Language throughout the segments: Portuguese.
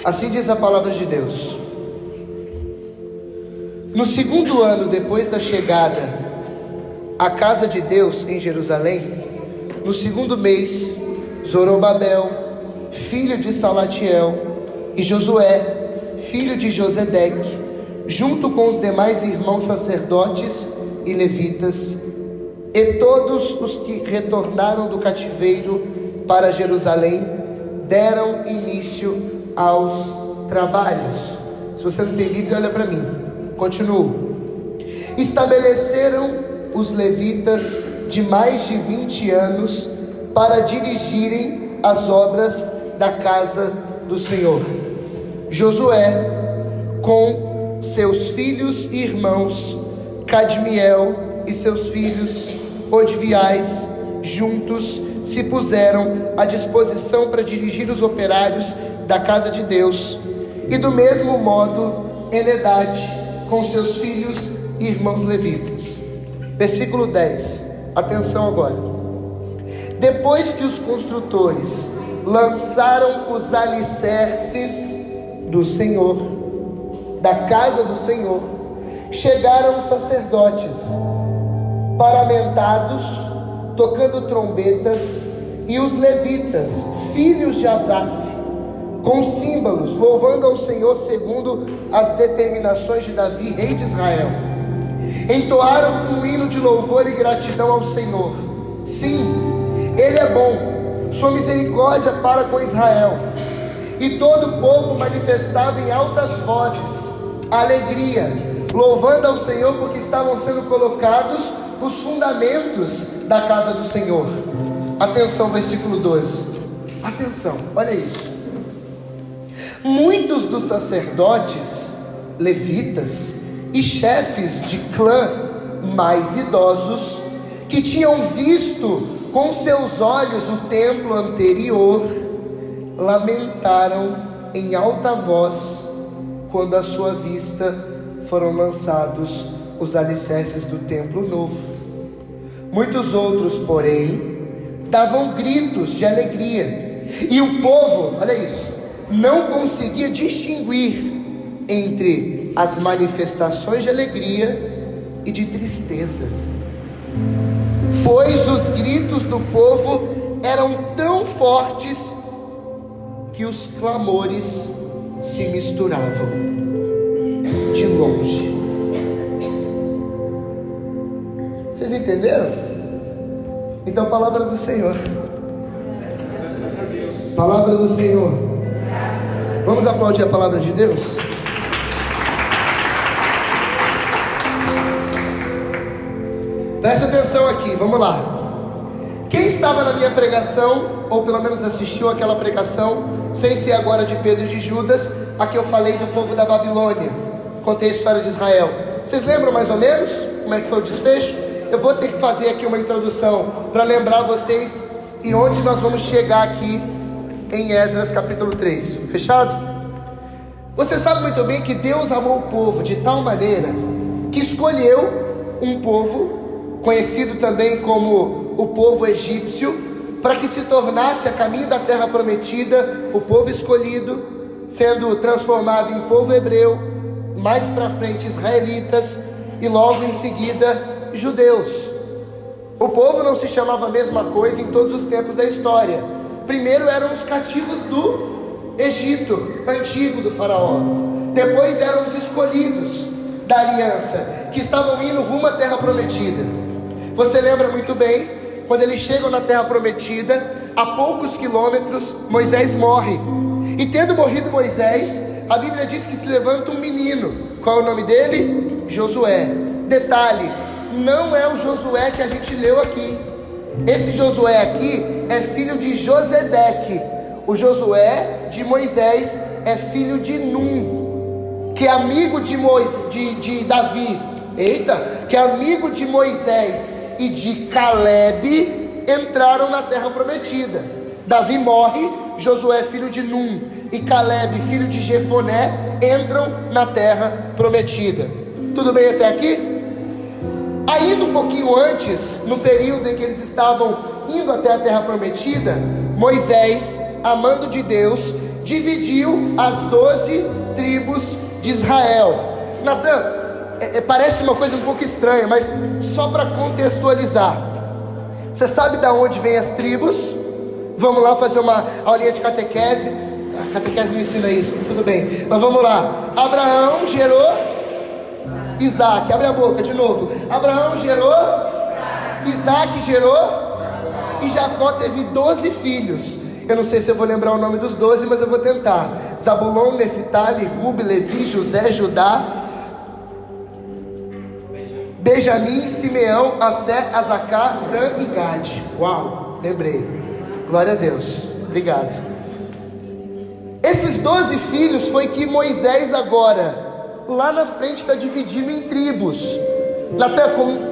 Assim diz a palavra de Deus. No segundo ano depois da chegada à casa de Deus em Jerusalém, no segundo mês, Zorobabel, filho de Salatiel, e Josué, filho de Josedeque, junto com os demais irmãos sacerdotes e levitas, e todos os que retornaram do cativeiro para Jerusalém, deram início aos trabalhos. Se você não tem Bíblia, olha para mim. Continuo. Estabeleceram os levitas de mais de 20 anos para dirigirem as obras da casa do Senhor. Josué, com seus filhos e irmãos, Cadmiel e seus filhos, Odiviais, juntos se puseram à disposição para dirigir os operários da casa de Deus, e do mesmo modo Enedade, com seus filhos e irmãos levitas. Versículo 10, atenção agora. Depois que os construtores lançaram os alicerces do Senhor, da casa do Senhor, chegaram os sacerdotes, paramentados, tocando trombetas, e os levitas, filhos de Asaf, com símbolos, louvando ao Senhor segundo as determinações de Davi, rei de Israel. Entoaram um hino de louvor e gratidão ao Senhor. Sim, Ele é bom, sua misericórdia para com Israel. E todo o povo manifestava em altas vozes alegria, louvando ao Senhor, porque estavam sendo colocados os fundamentos da casa do Senhor. Atenção, versículo 12. Atenção, olha isso. Muitos dos sacerdotes, levitas e chefes de clã mais idosos, que tinham visto com seus olhos o templo anterior, lamentaram em alta voz quando à sua vista foram lançados os alicerces do templo novo. Muitos outros, porém, davam gritos de alegria, e o povo, olha isso, não conseguia distinguir entre as manifestações de alegria e de tristeza, pois os gritos do povo eram tão fortes que os clamores se misturavam de longe. Vocês entenderam? Então, palavra do Senhor. Palavra do Senhor. Vamos aplaudir a palavra de Deus? Preste atenção aqui, vamos lá. Quem estava na minha pregação, ou pelo menos assistiu aquela pregação, sem ser agora de Pedro e de Judas, a que eu falei do povo da Babilônia, contei a história de Israel. Vocês lembram mais ou menos como é que foi o desfecho? Eu vou ter que fazer aqui uma introdução para lembrar vocês e onde nós vamos chegar aqui em Esdras capítulo 3, fechado? Você sabe muito bem que Deus amou o povo de tal maneira que escolheu um povo, conhecido também como o povo egípcio, para que se tornasse a caminho da terra prometida, o povo escolhido, sendo transformado em povo hebreu, mais para frente israelitas, e logo em seguida judeus. O povo não se chamava a mesma coisa em todos os tempos da história. Primeiro eram os cativos do Egito antigo do faraó, depois eram os escolhidos da aliança, que estavam indo rumo à terra prometida. Você lembra muito bem, quando eles chegam na terra prometida, a poucos quilômetros, Moisés morre, e tendo morrido Moisés, a Bíblia diz que se levanta um menino. Qual é o nome dele? Josué. Detalhe, não é o Josué que a gente leu aqui. Esse Josué aqui é filho de Josedeque. O Josué de Moisés é filho de Num, que é amigo de Davi. Que é amigo de Moisés e de Caleb, entraram na terra prometida. Davi morre, Josué filho de Num e Caleb filho de Jefoné entram na terra prometida. Tudo bem até aqui? Ainda um pouquinho antes, no período em que eles estavam indo até a terra prometida, Moisés, amando de Deus, dividiu as 12 tribos de Israel. Natan, parece uma coisa um pouco estranha, mas só para contextualizar, você sabe de onde vêm as tribos? Vamos lá fazer uma aulinha de catequese. A catequese não ensina isso, tudo bem, mas vamos lá. Abraão gerou Isaac, abre a boca de novo. Abraão gerou Isaac gerou, e Jacó teve 12 filhos. Eu não sei se eu vou lembrar o nome dos 12, mas eu vou tentar: Zabulon, Neftali, Rubi, Levi, José, Judá, Benjamim, Simeão, Assé, Azacá, Dan e Gade. Uau, lembrei. Glória a Deus, obrigado. Esses 12 filhos foi que Moisés agora, lá na frente, está dividindo em tribos.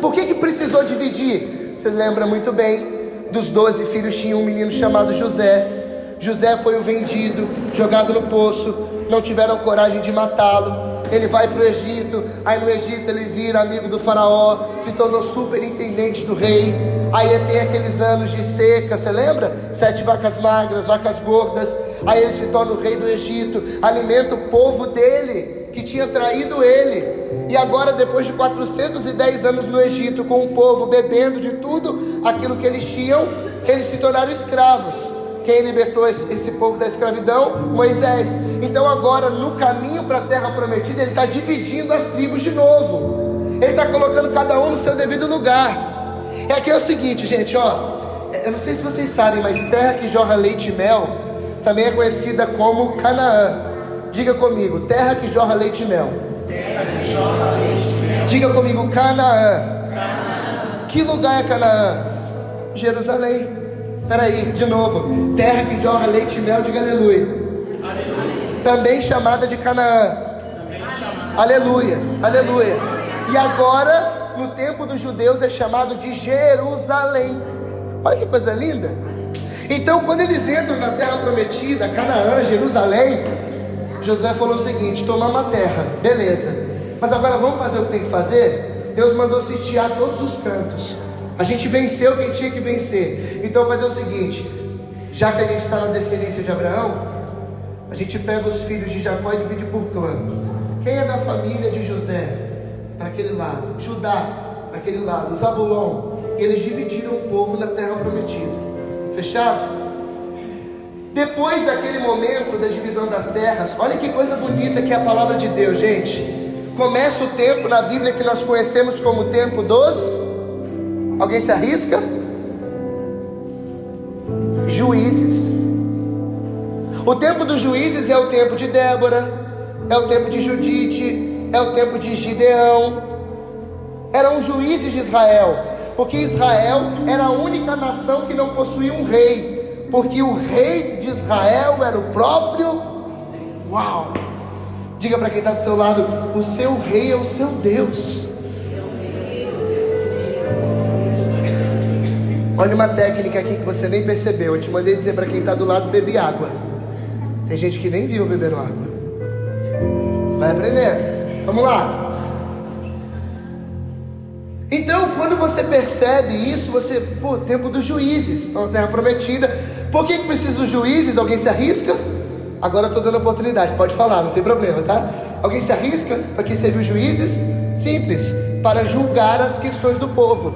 Por que precisou dividir? Você lembra muito bem, dos 12 filhos tinha um menino chamado José. José foi o vendido, jogado no poço, não tiveram coragem de matá-lo. Ele vai para o Egito, aí no Egito ele vira amigo do faraó, se tornou superintendente do rei. Aí tem aqueles anos de seca, você lembra? 7 vacas magras, vacas gordas. Aí ele se torna o rei do Egito, alimenta o povo dele, que tinha traído ele. E agora, depois de 410 anos no Egito, com o povo bebendo de tudo aquilo que eles tinham, eles se tornaram escravos. Quem libertou esse povo da escravidão? Moisés. Então agora, no caminho para a terra prometida, ele está dividindo as tribos de novo. Ele está colocando cada um no seu devido lugar. É que é o seguinte, gente, ó, eu não sei se vocês sabem, mas terra que jorra leite e mel também é conhecida como Canaã. Diga comigo, terra que jorra leite e mel. Terra que jorra leite e mel. Diga comigo, Canaã. Canaã. Que lugar é Canaã? Jerusalém. Peraí, de novo. Terra que jorra leite e mel, diga aleluia. Aleluia. Também chamada de Canaã. Também chamada. Aleluia, aleluia. E agora, no tempo dos judeus, é chamado de Jerusalém. Olha que coisa linda. Então, quando eles entram na terra prometida, Canaã, Jerusalém, Josué falou o seguinte: tomar uma terra, beleza, mas agora vamos fazer o que tem que fazer? Deus mandou sitiar todos os cantos. A gente venceu quem tinha que vencer. Então fazer o seguinte: já que a gente está na descendência de Abraão, a gente pega os filhos de Jacó e divide por clã. Quem é da família de José? Para aquele lado. Judá, para aquele lado. Zabulon. Eles dividiram o povo na terra prometida. Fechado? Depois daquele momento da divisão das terras, olha que coisa bonita que é a palavra de Deus, gente. Começa o tempo na Bíblia que nós conhecemos como o tempo dos... Alguém se arrisca? Juízes. O tempo dos juízes é o tempo de Débora, é o tempo de Judite, é o tempo de Gideão. Eram juízes de Israel, porque Israel era a única nação que não possuía um rei, porque o rei de Israel era o próprio... Uau! Diga para quem está do seu lado: o seu rei é o seu Deus. Olha uma técnica aqui que você nem percebeu. Eu te mandei dizer para quem está do lado: bebe água. Tem gente que nem viu bebendo água. Vai aprender. Vamos lá. Então, quando você percebe isso, você... Pô, tempo dos juízes, uma terra prometida. Por que precisa dos juízes? Alguém se arrisca? Agora eu estou dando oportunidade, pode falar, não tem problema, tá? Alguém se arrisca? Para que serviu os juízes? Simples, para julgar as questões do povo.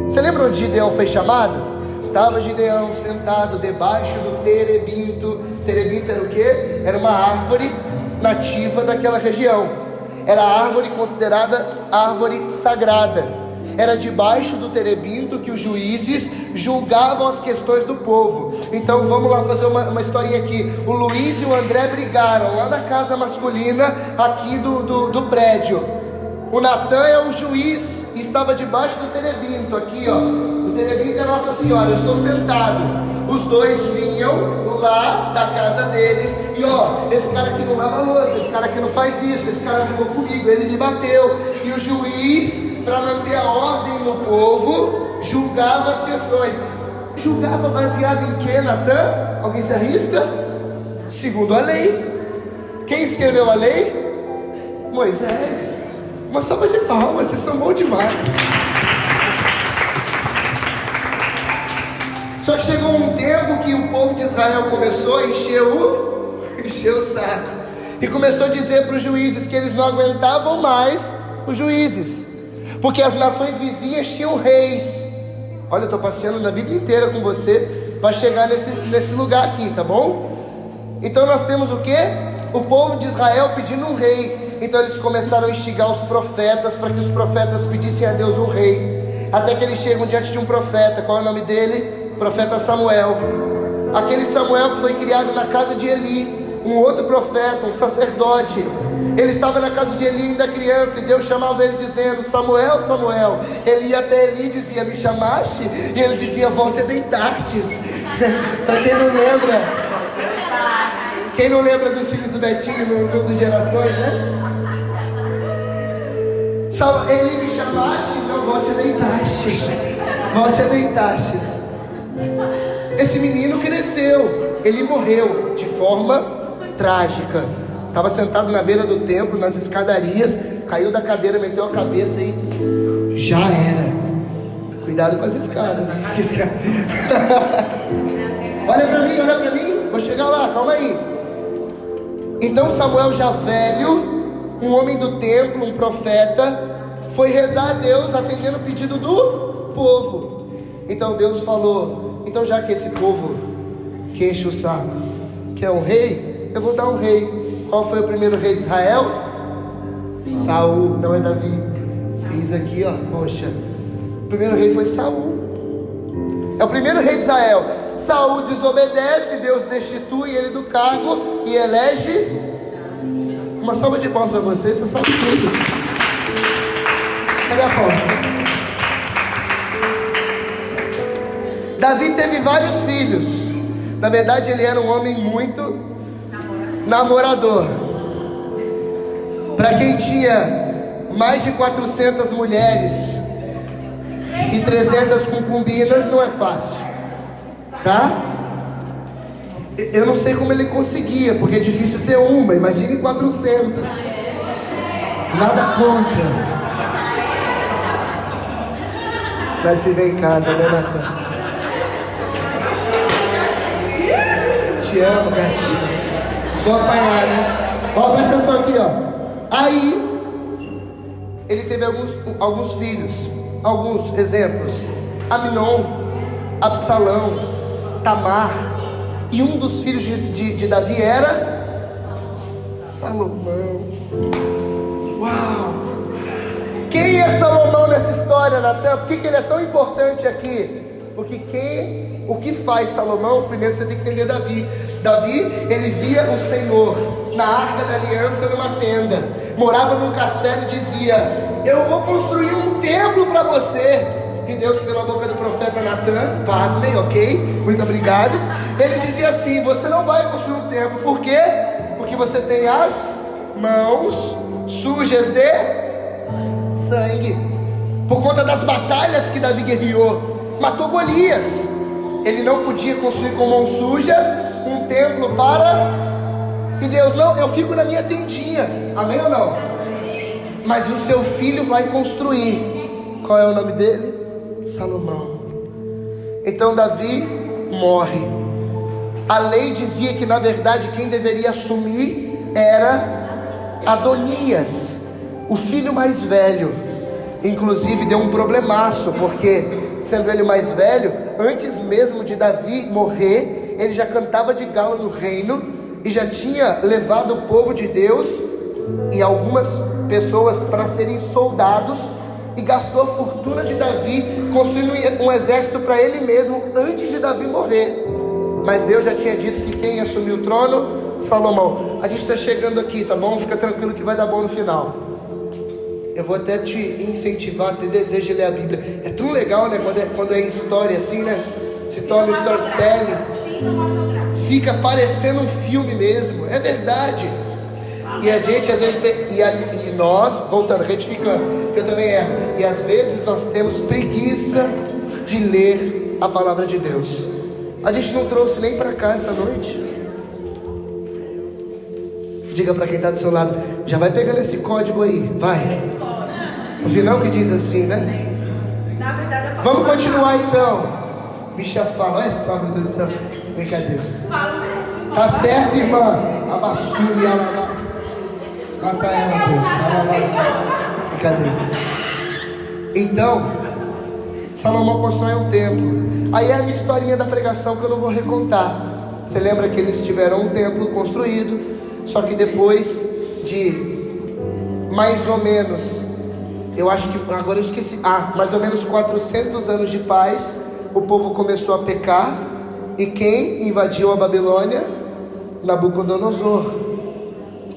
Você lembra onde Gideão foi chamado? Estava Gideão sentado debaixo do terebinto. Terebinto era o quê? Era uma árvore nativa daquela região. Era a árvore considerada árvore sagrada. Era debaixo do terebinto que os juízes julgavam as questões do povo. Então vamos lá fazer uma historinha aqui. O Luiz e o André brigaram lá na casa masculina aqui do prédio. O Natan é o juiz e estava debaixo do terebinto. Aqui ó, o terebinto é Nossa Senhora. Eu estou sentado. Os dois vinham lá da casa deles e ó, esse cara aqui não lava louça, esse cara aqui não faz isso, esse cara brigou comigo, ele me bateu. E o juiz, para manter a ordem no povo, julgava as questões. Julgava baseado em que, Natan? Alguém se arrisca? Segundo a lei. Quem escreveu a lei? Moisés. Uma salva de palmas, vocês são bons demais. Só que chegou um tempo que o povo de Israel começou a encher o encheu o saco e começou a dizer para os juízes que eles não aguentavam mais os juízes, porque as nações vizinhas tinham reis. Olha, eu estou passeando na Bíblia inteira com você para chegar nesse lugar aqui, tá bom? Então nós temos o que? O povo de Israel pedindo um rei. Então eles começaram a instigar os profetas para que os profetas pedissem a Deus um rei, até que eles chegam diante de um profeta. Qual é o nome dele? Profeta Samuel. Aquele Samuel que foi criado na casa de Eli, um outro profeta, um sacerdote. Ele estava na casa de Eli ainda criança, e Deus chamava ele dizendo: Samuel, Samuel. Ele ia até Eli e dizia: me chamaste? E ele dizia: volte a deitar-te. Para quem não lembra dos filhos do Betinho no do Gerações, né? Ele me chamaste, então volte a deitar-te. Volte a deitar-te. Esse menino cresceu, ele morreu de forma trágica. Estava sentado na beira do templo, nas escadarias, caiu da cadeira, meteu a cabeça e já era. Cuidado com as escadas. Olha para mim, vou chegar lá, calma aí. Então Samuel, já velho, um homem do templo, um profeta, foi rezar a Deus, atendendo o pedido do povo. Então Deus falou: então já que esse povo que enche o saco quer um rei, eu vou dar um rei. Qual foi o primeiro rei de Israel? Saul, não é Davi. Fiz aqui, ó, poxa. O primeiro rei foi Saul. É o primeiro rei de Israel. Saul desobedece, Deus destitui ele do cargo e elege. Uma salva de palmas para você sabe tudo. Cadê a palma? Davi teve vários filhos. Na verdade, ele era um homem muito namorador. Para quem tinha mais de 400 mulheres e 300 concubinas, não é fácil, tá? Eu não sei como ele conseguia, porque é difícil ter uma, imagine 400. Nada contra. Mas se vem em casa, né, Natan? Te amo, gatinho. Vou apanhar, né? Ó, presta atenção aqui, ó. Aí, ele teve alguns filhos. Alguns exemplos: Aminon, Absalão, Tamar. E um dos filhos de Davi era Salomão. Uau! Quem é Salomão nessa história, Natan? Por que ele é tão importante aqui? Porque o que faz Salomão? Primeiro você tem que entender Davi. Davi, ele via o Senhor na Arca da Aliança numa tenda, morava num castelo e dizia: eu vou construir um templo para você. E Deus, pela boca do profeta Natan, pasmem, ok? Muito obrigado. Ele dizia assim: você não vai construir um templo. Por quê? Porque você tem as mãos sujas de sangue. Por conta das batalhas que Davi guerreou, matou Golias. Ele não podia construir com mãos sujas um templo para... E Deus: não, eu fico na minha tendinha. Amém ou não? Mas o seu filho vai construir. Qual é o nome dele? Salomão. Então Davi morre. A lei dizia que na verdade quem deveria assumir era Adonias, o filho mais velho. Inclusive deu um problemaço, porque sendo ele mais velho, antes mesmo de Davi morrer, ele já cantava de galo no reino e já tinha levado o povo de Deus e algumas pessoas para serem soldados, e gastou a fortuna de Davi construindo um exército para ele mesmo antes de Davi morrer. Mas Deus já tinha dito que quem assumiu o trono? Salomão. A gente está chegando aqui, tá bom? Fica tranquilo que vai dar bom no final. Eu vou até te incentivar a ter desejo de ler a Bíblia. É tão legal, né? Quando é em história assim, né? Se torna um storytelling. Fica parecendo um filme mesmo. É verdade. E a gente às vezes tem, e nós, voltando, retificando, eu também erro. E às vezes nós temos preguiça de ler a palavra de Deus. A gente não trouxe nem para cá essa noite. Diga para quem está do seu lado: já vai pegando esse código aí, vai. No final que diz assim, né? Vamos continuar então. Bicha fala, olha só, meu Deus do céu. Brincadeira. Fala mesmo. Tá certo, irmã? Abassuri, alabá. Mata ela, Deus. Brincadeira. Então, Salomão constrói um templo. Aí é a minha historinha da pregação que eu não vou recontar. Você lembra que eles tiveram um templo construído, só que depois de mais ou menos, eu acho que, agora eu esqueci, mais ou menos 400 anos de paz, o povo começou a pecar. E quem invadiu a Babilônia? Nabucodonosor.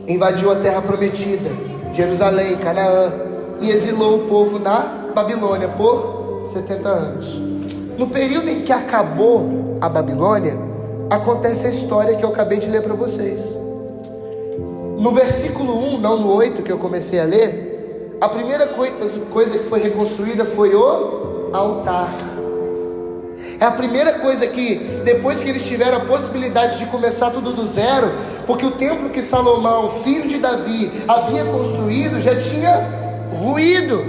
Invadiu a terra prometida, Jerusalém, Canaã, e exilou o povo na Babilônia por 70 anos. No período em que acabou a Babilônia, acontece a história que eu acabei de ler para vocês. No versículo 1, não no 8 que eu comecei a ler, a primeira coisa que foi reconstruída foi o altar. É a primeira coisa que, depois que eles tiveram a possibilidade de começar tudo do zero, porque o templo que Salomão, filho de Davi, havia construído já tinha ruído.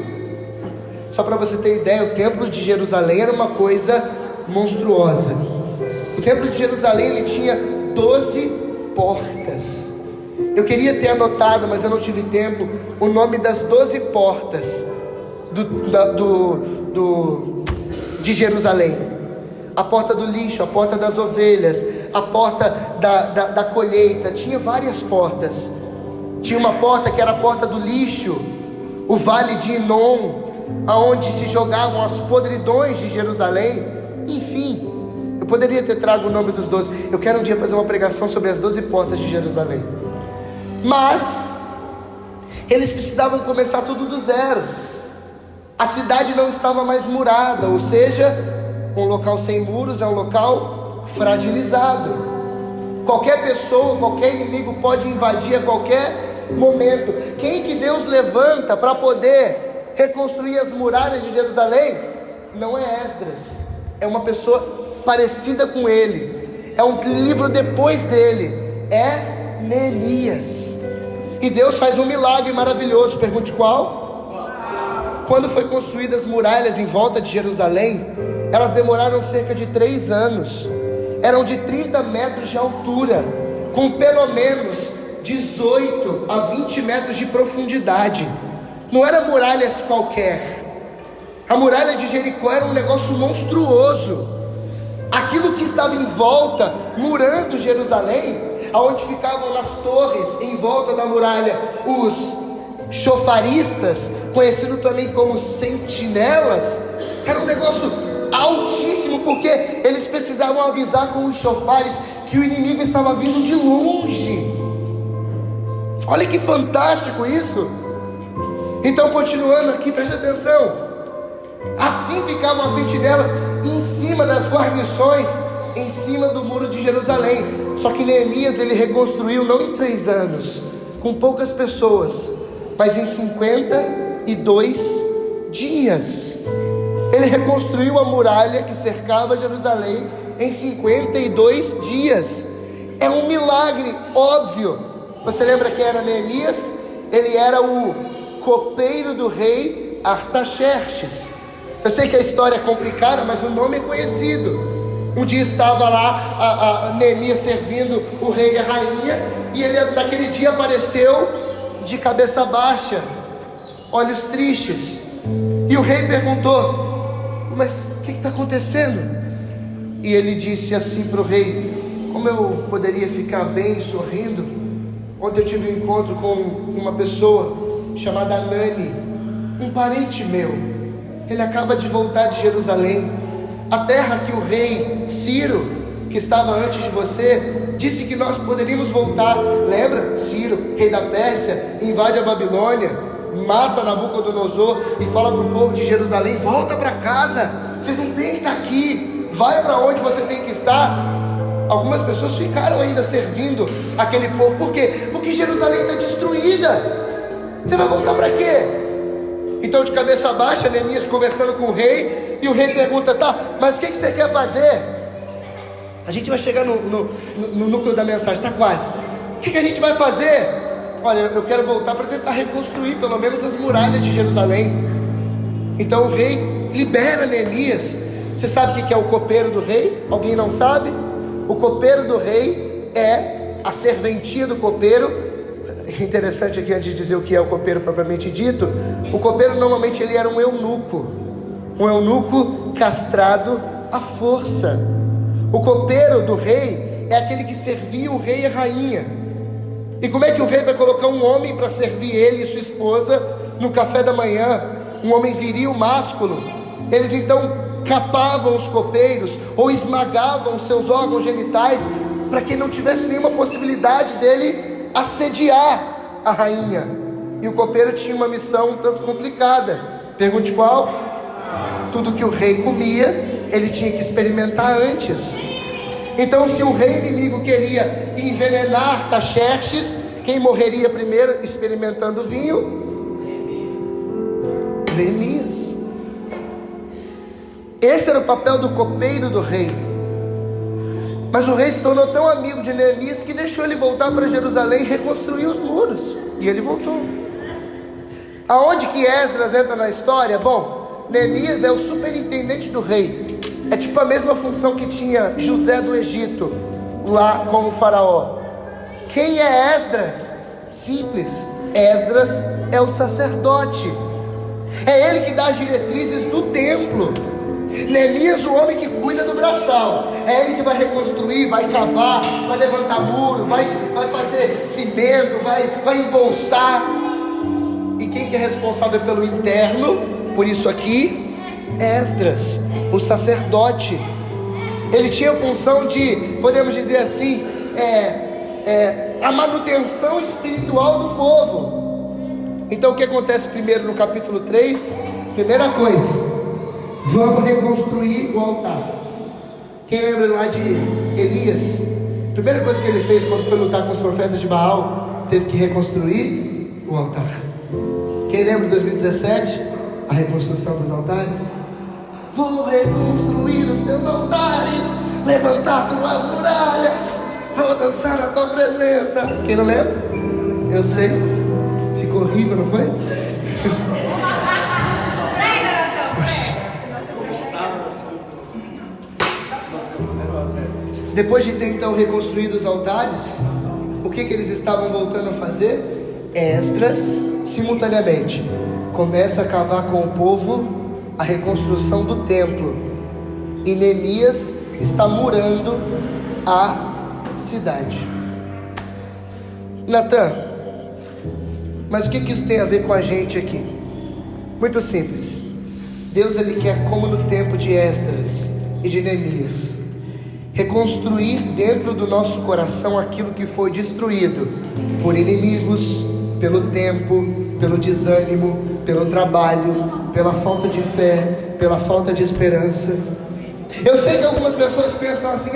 Só para você ter ideia, o templo de Jerusalém era uma coisa monstruosa. O templo de Jerusalém ele tinha 12 portas. Eu queria ter anotado, mas eu não tive tempo, o nome das 12 portas de Jerusalém. A porta do lixo, a porta das ovelhas, a porta da colheita. Tinha várias portas. Tinha uma porta que era a porta do lixo, o vale de Inom, aonde se jogavam as podridões de Jerusalém. Enfim, eu poderia ter trago o nome dos 12. Eu quero um dia fazer uma pregação sobre as 12 portas de Jerusalém. Mas eles precisavam começar tudo do zero. A cidade não estava mais murada, ou seja, um local sem muros é um local fragilizado. Qualquer pessoa, qualquer inimigo pode invadir a qualquer momento. Quem que Deus levanta para poder reconstruir as muralhas de Jerusalém? Não é Esdras, é uma pessoa parecida com ele, é um livro depois dele, é Neemias. E Deus faz um milagre maravilhoso. Pergunte qual? Quando foi construídas as muralhas em volta de Jerusalém, elas demoraram cerca de 3 anos. Eram de 30 metros de altura, com pelo menos 18 a 20 metros de profundidade. Não eram muralhas qualquer. A muralha de Jericó era um negócio monstruoso. Aquilo que estava em volta, murando Jerusalém, aonde ficavam nas torres, em volta da muralha, os chofaristas, conhecido também como sentinelas, era um negócio altíssimo, porque eles precisavam avisar com os chofares que o inimigo estava vindo de longe. Olha que fantástico isso. Então, continuando aqui, preste atenção. Assim ficavam as sentinelas em cima das guarnições, em cima do muro de Jerusalém. Só que Neemias ele reconstruiu não em 3 anos, com poucas pessoas, mas em 52 dias. Ele reconstruiu a muralha que cercava Jerusalém em 52 dias. É um milagre óbvio. Você lembra quem era Neemias? Ele era o copeiro do rei Artaxerxes. Eu sei que a história é complicada, mas o nome é conhecido. Um dia estava lá Neemias servindo o rei e a rainha, e ele naquele dia apareceu de cabeça baixa, olhos tristes. E o rei perguntou: mas o que está acontecendo? E ele disse assim para o rei: como eu poderia ficar bem sorrindo? Ontem eu tive um encontro com uma pessoa chamada Anani, um parente meu. Ele acaba de voltar de Jerusalém, a terra que o rei Ciro, que estava antes de você, disse que nós poderíamos voltar. Lembra? Ciro, rei da Pérsia, invade a Babilônia, mata Nabucodonosor e fala para o povo de Jerusalém: volta para casa, vocês não têm que estar aqui, vai para onde você tem que estar. Algumas pessoas ficaram ainda servindo aquele povo. Por quê? Porque Jerusalém está destruída. Você vai voltar para quê? Então, de cabeça baixa, Neemias conversando com o rei, e o rei pergunta: tá, mas o que você quer fazer? A gente vai chegar no núcleo da mensagem, está quase. O que a gente vai fazer? Olha, eu quero voltar para tentar reconstruir pelo menos as muralhas de Jerusalém. Então o rei libera Neemias. Você sabe o que é o copeiro do rei? Alguém não sabe? O copeiro do rei é a serventia do copeiro. Interessante aqui, antes de dizer o que é o copeiro propriamente dito, o copeiro normalmente ele era um eunuco castrado à força. O copeiro do rei é aquele que servia o rei e a rainha. E como é que o rei vai colocar um homem para servir ele e sua esposa no café da manhã? Um homem viril, másculo. Eles então capavam os copeiros ou esmagavam os seus órgãos genitais para que não tivesse nenhuma possibilidade dele assediar a rainha. E o copeiro tinha uma missão um tanto complicada. Pergunte qual? Tudo que o rei comia, ele tinha que experimentar antes. Então, se o rei inimigo queria envenenar Taxerxes, quem morreria primeiro experimentando o vinho? Neemias. Esse era o papel do copeiro do rei. Mas o rei se tornou tão amigo de Neemias que deixou ele voltar para Jerusalém e reconstruir os muros. E ele voltou. Aonde que Esdras entra na história? Bom, Neemias é o superintendente do rei. É tipo a mesma função que tinha José do Egito lá com o faraó. Quem é Esdras? Simples. Esdras é o sacerdote. É ele que dá as diretrizes do templo. Neemias, o homem que cuida do braçal. É ele que vai reconstruir, vai cavar, vai levantar muro, vai fazer cimento, vai embolsar. E quem que é responsável pelo interno? Por isso aqui, Esdras, o sacerdote. Ele tinha a função de, podemos dizer assim, a manutenção espiritual do povo. Então o que acontece primeiro no capítulo 3? Primeira coisa, vamos reconstruir o altar. Quem lembra lá de Elias? Primeira coisa que ele fez quando foi lutar com os profetas de Baal, teve que reconstruir o altar. Quem lembra de 2017? A reconstrução dos altares. Vou reconstruir os teus altares, levantar tuas muralhas, vou dançar na tua presença. Quem não lembra? Eu sei. Ficou horrível, não foi? Depois de ter então reconstruído os altares, o que eles estavam voltando a fazer? Esdras, simultaneamente, começa a cavar com o povo a reconstrução do templo. E Neemias está murando a cidade. Natan, mas o que isso tem a ver com a gente aqui? Muito simples. Deus ele quer, como no tempo de Esdras e de Neemias, reconstruir dentro do nosso coração aquilo que foi destruído por inimigos, pelo tempo, pelo desânimo, pelo trabalho, pela falta de fé, pela falta de esperança. Eu sei que algumas pessoas pensam assim: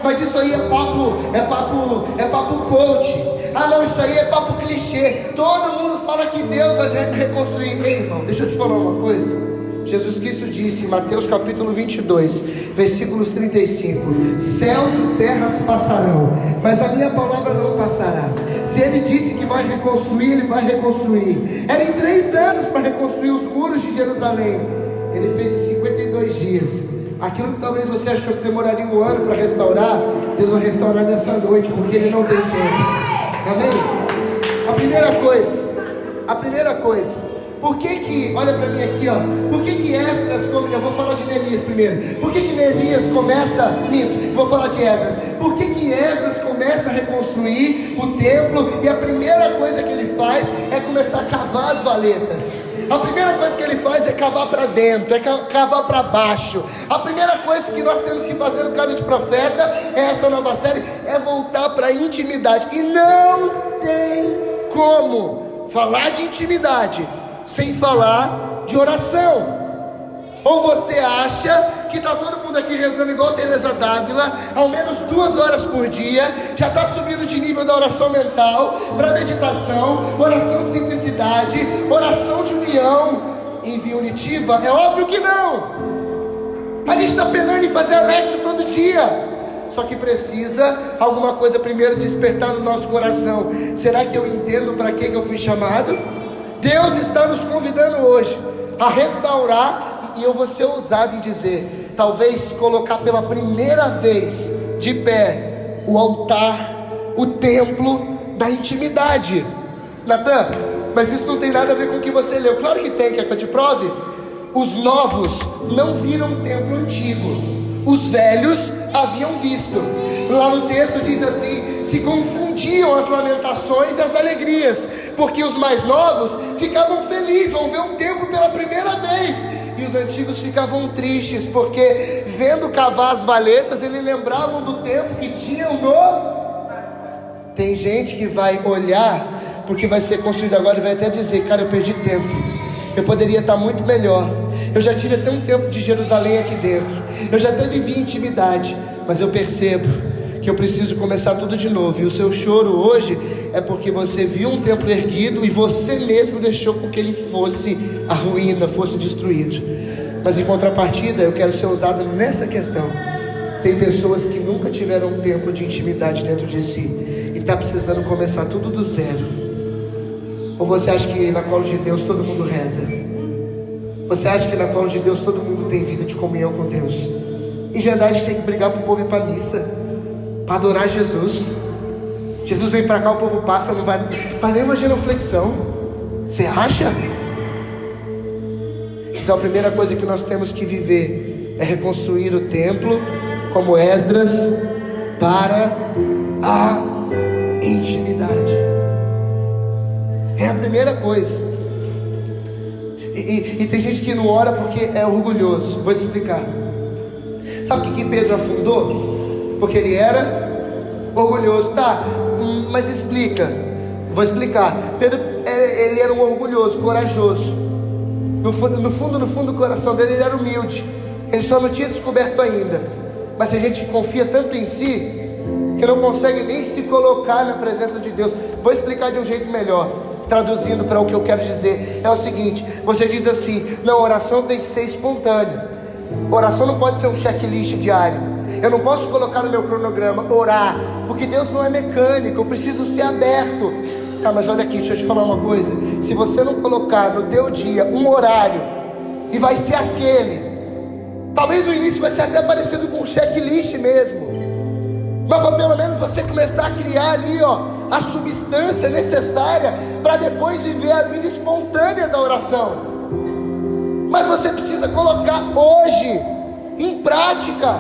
mas isso aí é papo coach. Não, isso aí é papo clichê. Todo mundo fala que Deus vai reconstruir. Ei, irmão, deixa eu te falar uma coisa. Jesus Cristo disse em Mateus capítulo 22, versículos 35: céus e terras passarão, mas a minha palavra não passará. Se ele disse que vai reconstruir, ele vai reconstruir. Era em 3 anos para reconstruir os muros de Jerusalém. Ele fez em 52 dias. Aquilo que talvez você achou que demoraria 1 ano para restaurar, Deus vai restaurar nessa noite, porque ele não tem tempo. Amém? A primeira coisa, por que, olha para mim aqui, por que Esdras, eu vou falar de Neemias primeiro. Por que Neemias começa, vou falar de Esdras. Por que Esdras começa a reconstruir o templo, e a primeira coisa que ele faz é começar a cavar as valetas? A primeira coisa que ele faz é cavar para dentro, é cavar para baixo. A primeira coisa que nós temos que fazer no Casa de Profeta, essa nova série, é voltar para a intimidade. E não tem como falar de intimidade sem falar de oração. Ou você acha que está todo mundo aqui rezando igual Teresa d'Ávila, ao menos 2 horas por dia, já está subindo de nível da oração mental para meditação, oração de simplicidade, oração de união em unitiva? É óbvio que não. A gente está penando em fazer Alexo todo dia. Só que precisa alguma coisa primeiro despertar no nosso coração. Será que eu entendo para que eu fui chamado? Deus está nos convidando hoje a restaurar. E eu vou ser ousado em dizer, talvez colocar pela primeira vez de pé o altar o templo da intimidade. Natan, mas isso não tem nada a ver com o que você leu. Claro que tem, quer que eu te prove? Os novos não viram o templo antigo, os velhos haviam visto. Lá no texto diz assim: se confundiam as lamentações e as alegrias, porque os mais novos ficavam felizes, vão ver o templo pela primeira vez, e os antigos ficavam tristes, porque vendo cavar as valetas, eles lembravam do tempo que tinham no... Tem gente que vai olhar porque vai ser construído agora e vai até dizer: cara, eu perdi tempo, eu poderia estar muito melhor, eu já tive até um tempo de Jerusalém aqui dentro, eu já até vivi intimidade, mas eu percebo que eu preciso começar tudo de novo. E o seu choro hoje é porque você viu um templo erguido e você mesmo deixou com que ele fosse a ruína, fosse destruído. Mas em contrapartida, eu quero ser usado nessa questão. Tem pessoas que nunca tiveram um tempo de intimidade dentro de si e está precisando começar tudo do zero. Ou você acha que na colo de Deus todo mundo reza? Você acha que na colo de Deus todo mundo tem vida de comunhão com Deus? Em geral a gente tem que brigar para o povo ir para a missa, para adorar Jesus. Jesus vem para cá, o povo passa, não vai nem uma genuflexão. Você acha? Então a primeira coisa que nós temos que viver é reconstruir o templo, como Esdras, para a intimidade. É a primeira coisa. E tem gente que não ora porque é orgulhoso. Vou explicar. Sabe o que Pedro afundou? Porque ele era orgulhoso. Tá, mas explica. Vou explicar. Pedro, ele era um orgulhoso, corajoso. No fundo do coração dele, ele era humilde. Ele só não tinha descoberto ainda. Mas a gente confia tanto em si que não consegue nem se colocar na presença de Deus. Vou explicar de um jeito melhor, traduzindo para o que eu quero dizer. É o seguinte: você diz assim: não, oração tem que ser espontânea. Oração não pode ser um checklist diário. Eu não posso colocar no meu cronograma orar, porque Deus não é mecânico, eu preciso ser aberto. Tá, mas olha aqui, deixa eu te falar uma coisa. Se você não colocar no teu dia um horário, e vai ser aquele, talvez no início vai ser até parecido com um checklist mesmo, mas pelo menos você começar a criar ali, a substância necessária para depois viver a vida espontânea da oração. Mas você precisa colocar hoje em prática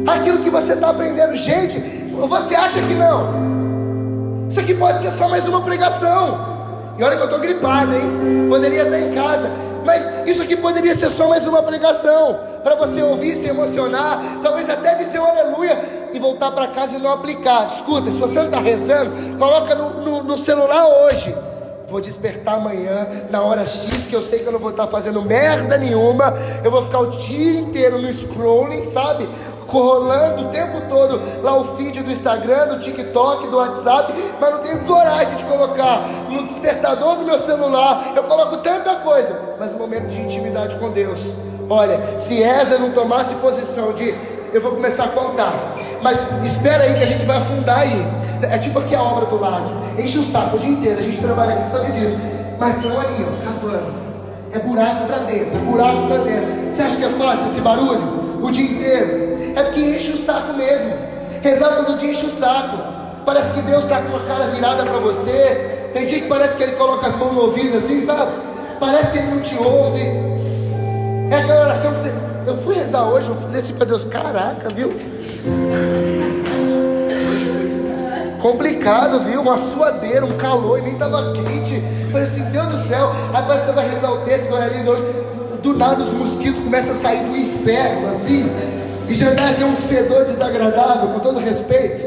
aquilo que você está aprendendo. Gente, você acha que não? Isso aqui pode ser só mais uma pregação. E olha que eu estou gripado, hein? Poderia estar em casa, mas isso aqui poderia ser só mais uma pregação, para você ouvir, se emocionar, talvez até dizer um aleluia e voltar para casa e não aplicar. Escuta, se você não está rezando, coloca no celular hoje: vou despertar amanhã na hora X, que eu sei que eu não vou estar fazendo merda nenhuma, eu vou ficar o dia inteiro no scrolling, sabe? Rolando o tempo todo lá o feed do Instagram, do TikTok, do WhatsApp, mas não tenho coragem de colocar no despertador do meu celular. Eu coloco tanta coisa, mas no momento de intimidade com Deus, olha, se Eza não tomasse posição de eu vou começar a contar, mas espera aí que a gente vai afundar aí. É tipo aqui a obra do lado, enche o saco o dia inteiro, a gente trabalha aqui, sabe disso, mas estão ali, cavando, é buraco para dentro, é buraco para dentro. Você acha que é fácil esse barulho o dia inteiro? É porque enche o saco mesmo. Rezar todo dia enche o saco. Parece que Deus está com a cara virada para você. Tem dia que parece que Ele coloca as mãos no ouvido assim, sabe? Parece que Ele não te ouve. É aquela oração que você... Eu fui rezar hoje, eu falei assim para Deus: caraca, viu? Complicado, viu? Uma suadeira, um calor, e nem estava quente. Eu falei assim: Deus do céu. Aí parece que você vai rezar o texto que eu realizo hoje, do nada os mosquitos começam a sair do inferno assim, e já dá aqui um fedor desagradável, com todo respeito.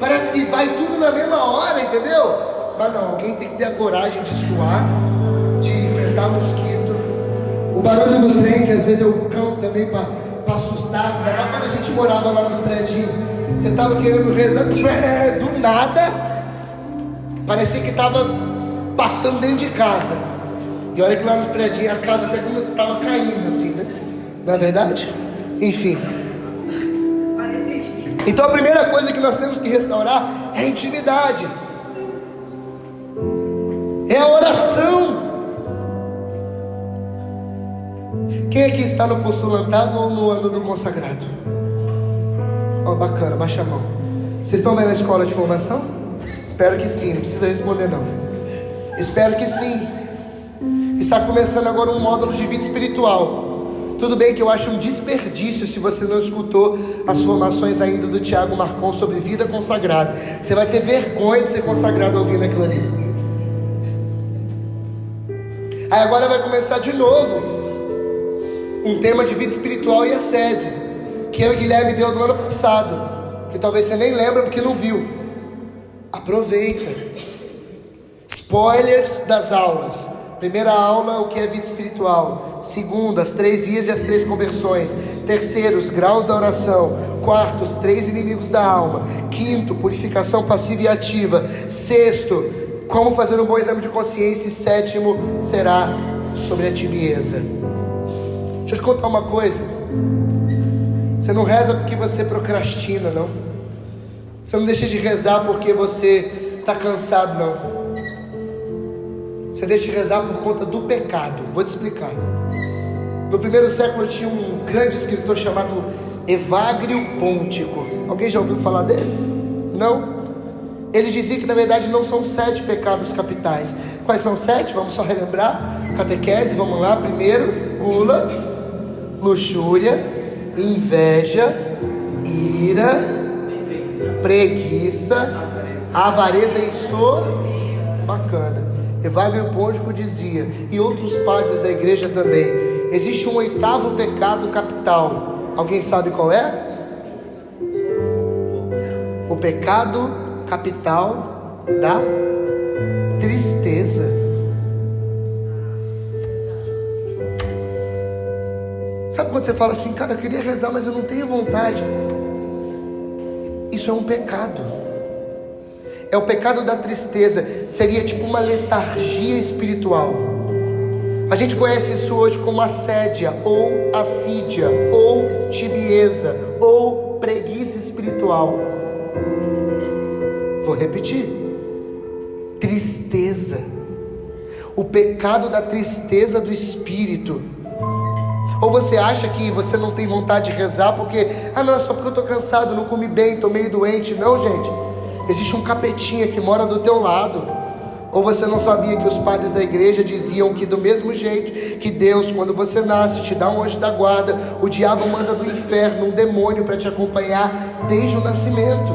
Parece que vai tudo na mesma hora, entendeu? Mas não, alguém tem que ter a coragem de suar, de enfrentar mosquito. O barulho do trem, que às vezes é o cão também para assustar. Mas quando a gente morava lá nos prédios, você estava querendo rezar, do nada parecia que estava passando dentro de casa. E olha que lá nos prédios a casa até estava caindo assim, né? Não é verdade? Enfim. Então a primeira coisa que nós temos que restaurar é a intimidade, é a oração. Quem aqui está no postulantado ou no ano do consagrado? Bacana, baixa a mão. Vocês estão vendo a escola de formação? Espero que sim, não precisa responder não. Espero que sim. Está começando agora um módulo de vida espiritual. Tudo bem que eu acho um desperdício se você não escutou as formações ainda do Tiago Marcon sobre vida consagrada. Você vai ter vergonha de ser consagrado ouvindo aquilo ali. Aí agora vai começar de novo um tema de vida espiritual e ascese, que eu e Guilherme deu no ano passado, que talvez você nem lembra porque não viu. Aproveita. Spoilers das aulas. Primeira aula, o que é vida espiritual. Segunda, as 3 vias e as 3 conversões. Terceiro, os graus da oração. Quarto, os 3 inimigos da alma. Quinto, purificação passiva e ativa. Sexto, como fazer um bom exame de consciência. E sétimo, será sobre a tibieza. Deixa eu te contar uma coisa. Você não reza porque você procrastina, não. Você não deixa de rezar porque você está cansado, não. Você deixa de rezar por conta do pecado. Vou te explicar. No primeiro século tinha um grande escritor chamado Evagrio Pontico. Alguém já ouviu falar dele? Não? Ele dizia que na verdade não são 7 pecados capitais. Quais são 7? Vamos só relembrar. Catequese, vamos lá. Primeiro, gula, luxúria, inveja, ira, preguiça, avareza e bacana. Evagrio Pontico dizia, e outros padres da igreja também, existe um 8º pecado capital. Alguém sabe qual é? O pecado capital da tristeza. Sabe quando você fala assim, cara, eu queria rezar, mas eu não tenho vontade? Isso é um pecado. É o pecado da tristeza. Seria tipo uma letargia espiritual. A gente conhece isso hoje como assédia, ou assídia, ou tibieza, ou preguiça espiritual. Vou repetir. Tristeza. O pecado da tristeza do espírito. Ou você acha que você não tem vontade de rezar porque não, é só porque eu estou cansado, não comi bem, estou meio doente. Não, gente. Existe um capetinha que mora do teu lado. Ou você não sabia que os padres da igreja diziam que do mesmo jeito que Deus, quando você nasce, te dá um anjo da guarda, o diabo manda do inferno um demônio para te acompanhar desde o nascimento.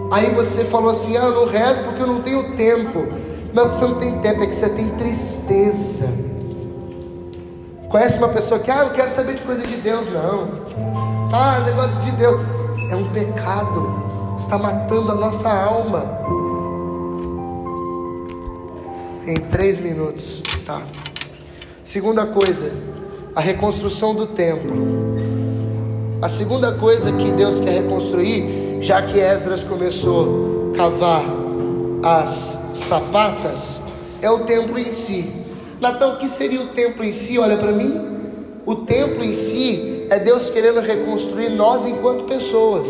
Aí você falou assim, eu não rezo porque eu não tenho tempo. Não, porque você não tem tempo, é que você tem tristeza. Conhece uma pessoa que, não quero saber de coisa de Deus, não. Negócio de Deus. É um pecado. Está matando a nossa alma. Tem 3 minutos. Tá. Segunda coisa, a reconstrução do templo. A segunda coisa que Deus quer reconstruir, já que Esdras começou a cavar as sapatas, é o templo em si. Natan, o que seria o templo em si? Olha para mim. O templo em si é Deus querendo reconstruir nós enquanto pessoas.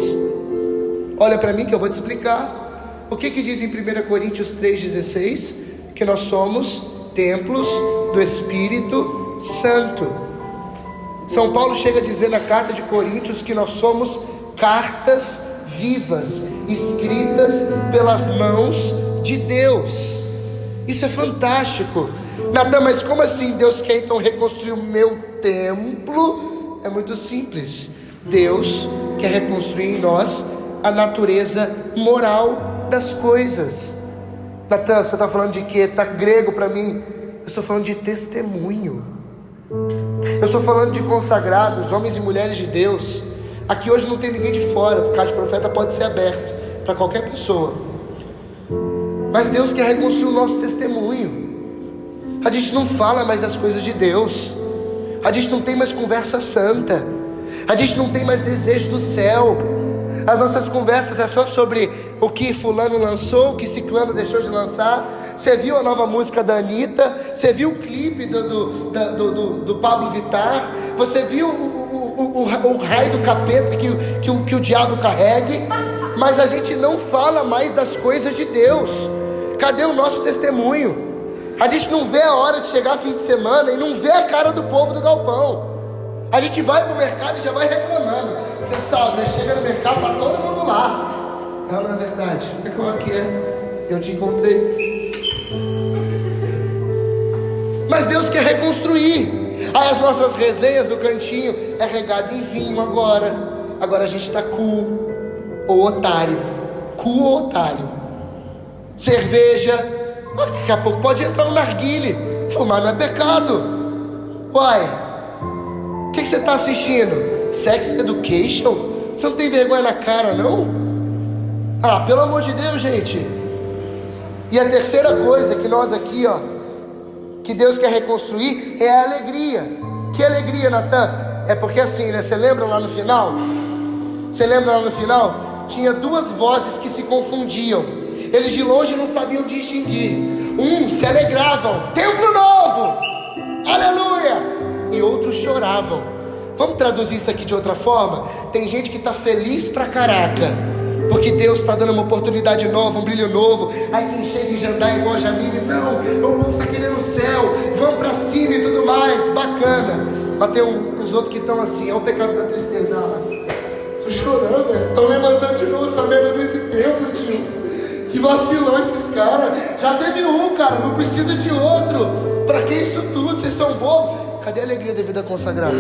Olha para mim que eu vou te explicar. O que diz em 1 Coríntios 3,16? Que nós somos templos do Espírito Santo. São Paulo chega a dizer na carta de Coríntios que nós somos cartas vivas, escritas pelas mãos de Deus. Isso é fantástico. Natan, mas como assim Deus quer então reconstruir o meu templo? É muito simples. Deus quer reconstruir em nós a natureza moral das coisas. Natan, você está falando de quê? Está grego para mim. Eu estou falando de testemunho. Eu estou falando de consagrados, homens e mulheres de Deus. Aqui hoje não tem ninguém de fora. O Casa de Profeta pode ser aberto para qualquer pessoa. Mas Deus quer reconstruir o nosso testemunho. A gente não fala mais das coisas de Deus. A gente não tem mais conversa santa. A gente não tem mais desejo do céu. As nossas conversas é só sobre o que fulano lançou, o que ciclano deixou de lançar. Você viu a nova música da Anitta? Você viu o clipe do Pablo Vittar? Você viu o raio do capeta que o diabo carregue? Mas a gente não fala mais das coisas de Deus. Cadê o nosso testemunho? A gente não vê a hora de chegar fim de semana e não vê a cara do povo do galpão. A gente vai para o mercado e já vai reclamando. Você sabe, né? Chega no mercado, tá todo mundo lá. Não é verdade? É claro que é. Eu te encontrei. Mas Deus quer reconstruir. Aí as nossas resenhas do cantinho é regado em vinho agora. Agora a gente está cool ou otário. Cool ou otário. Cerveja. Daqui a pouco pode entrar um narguile. Fumar não é pecado. Uai, o que você está assistindo? Sex Education? Você não tem vergonha na cara, não? Ah, pelo amor de Deus, gente. E a terceira coisa que nós aqui, ó, que Deus quer reconstruir é a alegria. Que alegria, Natan? É porque assim, né? Você lembra lá no final? Você lembra lá no final? Tinha duas vozes que se confundiam. Eles de longe não sabiam distinguir. Se alegravam, templo novo, aleluia. E outros choravam. Vamos traduzir isso aqui de outra forma? Tem gente que está feliz pra caraca, porque Deus está dando uma oportunidade nova, um brilho novo. Aí quem chega em Jandai igual a Jamile, não, o povo está querendo o céu, vamos para cima e tudo mais, bacana. Mas tem uns outros que estão assim, é o pecado da tristeza. Estou chorando, né? Estão levantando de novo, sabendo desse tempo, tio. Que vacilão esses caras. Já teve um, cara, não precisa de outro. Para que isso tudo? Vocês são bobos. Cadê a alegria da vida consagrada?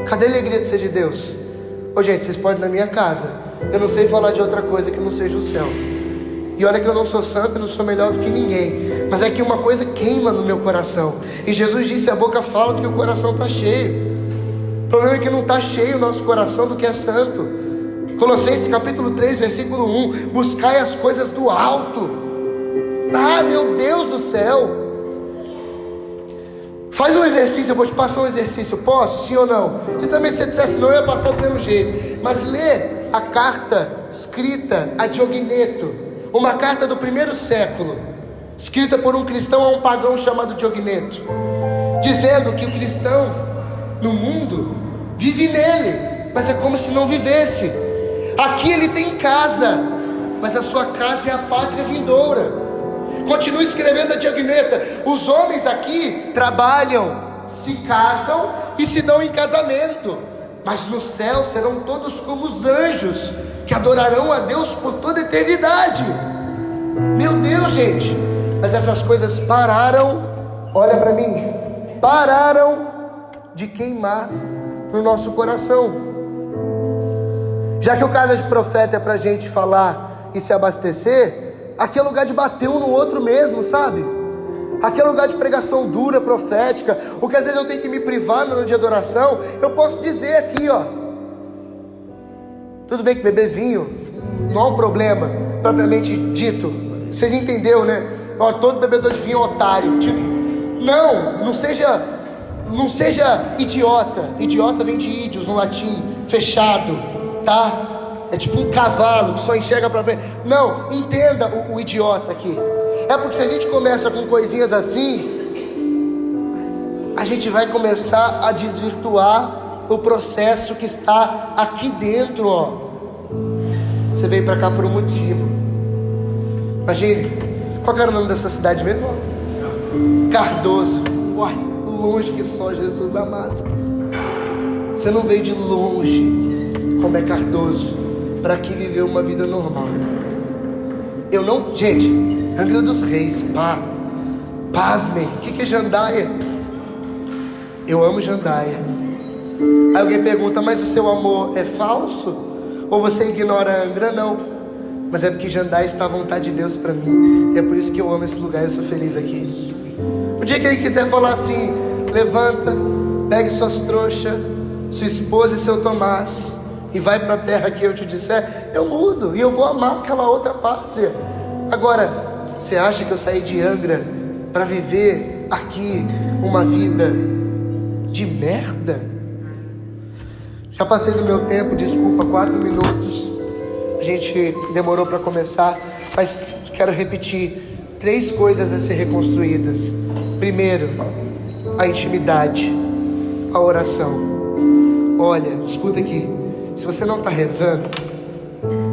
Cadê a alegria de ser de Deus? Ô gente, vocês podem ir na minha casa. Eu não sei falar de outra coisa que não seja o céu. E olha que eu não sou santo, eu não sou melhor do que ninguém. Mas é que uma coisa queima no meu coração. E Jesus disse, a boca fala do que o coração está cheio. O problema é que não está cheio o nosso coração do que é santo. Colossenses capítulo 3, versículo 1. Buscai as coisas do alto. Ah, meu Deus do céu. Faz um exercício, eu vou te passar um exercício. Posso? Sim ou não? Se também você dissesse não, eu ia passar do mesmo jeito. Mas lê a carta escrita a Diogneto, uma carta do 1º século, escrita por um cristão a um pagão chamado Diogneto, dizendo que o cristão no mundo vive nele, mas é como se não vivesse. Aqui ele tem casa, mas a sua casa é a pátria vindoura. Continua escrevendo a Diagneta. Os homens aqui trabalham, se casam e se dão em casamento, mas no céu serão todos como os anjos, que adorarão a Deus por toda a eternidade. Meu Deus, gente. Mas essas coisas pararam, olha para mim, pararam de queimar no nosso coração. Já que o Casa de Profeta é para a gente falar e se abastecer, aqui é lugar de bater um no outro mesmo, sabe? Aqui é lugar de pregação dura, profética. O que às vezes eu tenho que me privar no dia de oração, eu posso dizer aqui, ó. Tudo bem que beber vinho não é um problema, propriamente dito. Vocês entenderam, né? Ó, todo bebedor de vinho é otário. Não seja idiota. Idiota vem de ídios no latim, fechado, tá? É tipo um cavalo que só enxerga para frente. Não, entenda o idiota aqui. É porque se a gente começa com coisinhas assim, a gente vai começar a desvirtuar o processo que está aqui dentro, ó. Você veio para cá por um motivo. Imagine, qual era o nome dessa cidade mesmo? Cardoso. Uai, longe que só, Jesus amado. Você não veio de longe, como é Cardoso, para aqui viver uma vida normal. Eu não, gente, Angra dos Reis, pasmem, o que é Jandaia? Eu amo Jandaia. Aí alguém pergunta, mas o seu amor é falso? Ou você ignora Angra? Não, mas é porque Jandaia está à vontade de Deus para mim, e é por isso que eu amo esse lugar, eu sou feliz aqui. O dia que ele quiser falar assim, levanta, pegue suas trouxas, sua esposa e seu Tomás, e vai para a terra que eu te disser, eu mudo, e eu vou amar aquela outra pátria. Agora, você acha que eu saí de Angra para viver aqui uma vida de merda? Já passei do meu tempo, desculpa, 4 minutos. A gente demorou para começar, mas quero repetir 3 coisas a ser reconstruídas. Primeiro, a intimidade, a oração. Olha, escuta aqui, se você não está rezando,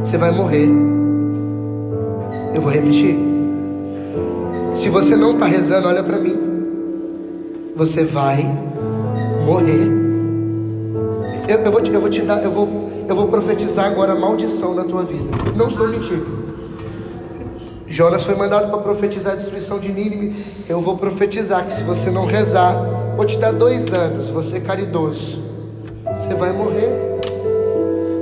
você vai morrer. Eu vou repetir. Se você não está rezando, olha para mim, você vai morrer. Eu vou profetizar agora a maldição na tua vida. Não estou mentindo. Jonas foi mandado para profetizar a destruição de Nínive. Eu vou profetizar que se você não rezar, vou te dar 2 anos, você é caridoso, você vai morrer.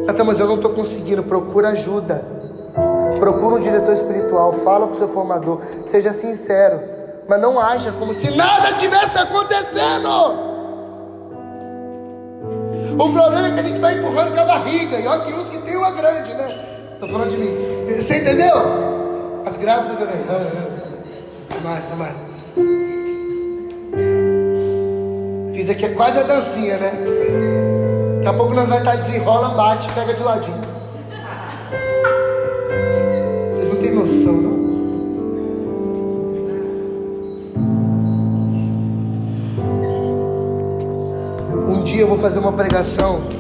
Tá, mas eu não estou conseguindo. Procura ajuda, procura um diretor espiritual, fala com o seu formador, seja sincero, mas não haja como se nada tivesse acontecendo. O problema é que a gente vai empurrando com a barriga. E olha que uns que tem uma grande, né? Estou falando de mim. Você entendeu? As grávidas também. Tá mais. Fiz aqui quase a dancinha, né? Daqui a pouco nós vai estar desenrola, bate, pega de ladinho. Vocês não têm noção, não? Um dia eu vou fazer uma pregação